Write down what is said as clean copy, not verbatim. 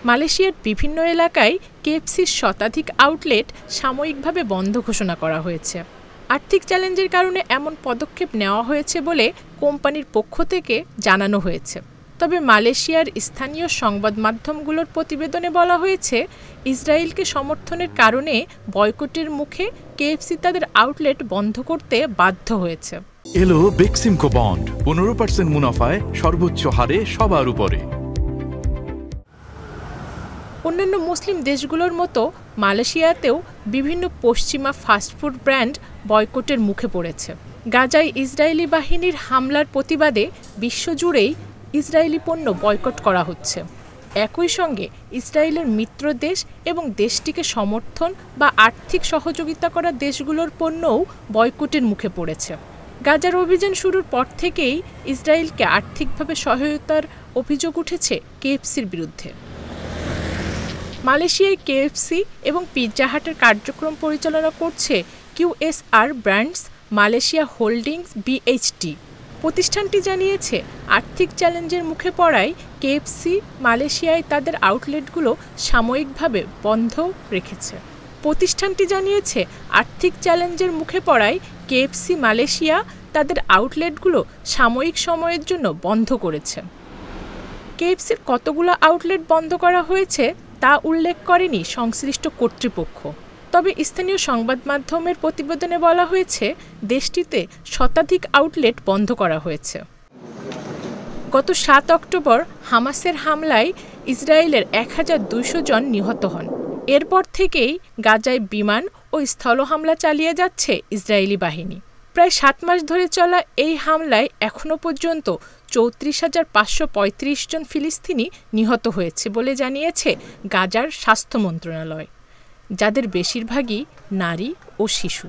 মালয়েশিয়ার বিভিন্ন এলাকায় কেএফসির শতাধিক আউটলেট সাময়িকভাবে বন্ধ ঘোষণা করা হয়েছে। আর্থিক চ্যালেঞ্জের কারণে এমন পদক্ষেপ নেওয়া হয়েছে বলে কোম্পানির পক্ষ থেকে জানানো হয়েছে। তবে মালয়েশিয়ার স্থানীয় সংবাদ মাধ্যমগুলোর প্রতিবেদনে বলা হয়েছে, ইসরায়েলকে সমর্থনের কারণে বয়কটের মুখে কেএফসি তাদের আউটলেট বন্ধ করতে বাধ্য হয়েছে। এলো বেক্সিমকো বন্ড 15% মুনাফায় সর্বোচ্চ হারে সবার উপরে। অন্যান্য মুসলিম দেশগুলোর মতো মালয়েশিয়াতেও বিভিন্ন পশ্চিমা ফাস্টফুড ব্র্যান্ড বয়কটের মুখে পড়েছে। গাজায় ইসরায়েলি বাহিনীর হামলার প্রতিবাদে বিশ্বজুড়েই ইসরায়েলি পণ্য বয়কট করা হচ্ছে। একই সঙ্গে ইসরায়েলের মিত্র দেশ এবং দেশটিকে সমর্থন বা আর্থিক সহযোগিতা করা দেশগুলোর পণ্যও বয়কটের মুখে পড়েছে। গাজার অভিযান শুরুর পর থেকেই ইসরায়েলকে আর্থিকভাবে সহায়তার অভিযোগ উঠেছে কেএফসির বিরুদ্ধে। মালয়েশিয়ায় কেএফসি এবং পিৎজা হাটের কার্যক্রম পরিচালনা করছে QSR brands Malaysia holdings BHD. প্রতিষ্ঠানটি জানিয়েছে, আর্থিক চ্যালেঞ্জের মুখে পড়ায় কেএফসি মালয়েশিয়ায় তাদের আউটলেটগুলো সাময়িকভাবে বন্ধ রেখেছে। প্রতিষ্ঠানটি জানিয়েছে, আর্থিক চ্যালেঞ্জের মুখে পড়ায় কেএফসি মালয়েশিয়া তাদের আউটলেটগুলো সাময়িক সময়ের জন্য বন্ধ করেছে। কেএফসির কতগুলো আউটলেট বন্ধ করা হয়েছে তা উল্লেখ করেনি সংশ্লিষ্ট কর্তৃপক্ষ। তবে স্থানীয় সংবাদ মাধ্যমের প্রতিবেদনে বলা হয়েছে, দেশটিতে শতাধিক আউটলেট বন্ধ করা হয়েছে। গত 7 অক্টোবর হামাসের হামলায় ইসরায়েলের 1200 জন নিহত হন। এরপর থেকেই গাজায় বিমান ও স্থল হামলা চালিয়ে যাচ্ছে ইসরায়েলি বাহিনী। প্রায় 7 মাস ধরে চলা এই হামলায় এখনও পর্যন্ত 34,535 জন ফিলিস্তিনি নিহত হয়েছে বলে জানিয়েছে গাজার স্বাস্থ্য মন্ত্রণালয়, যাদের বেশিরভাগই নারী ও শিশু।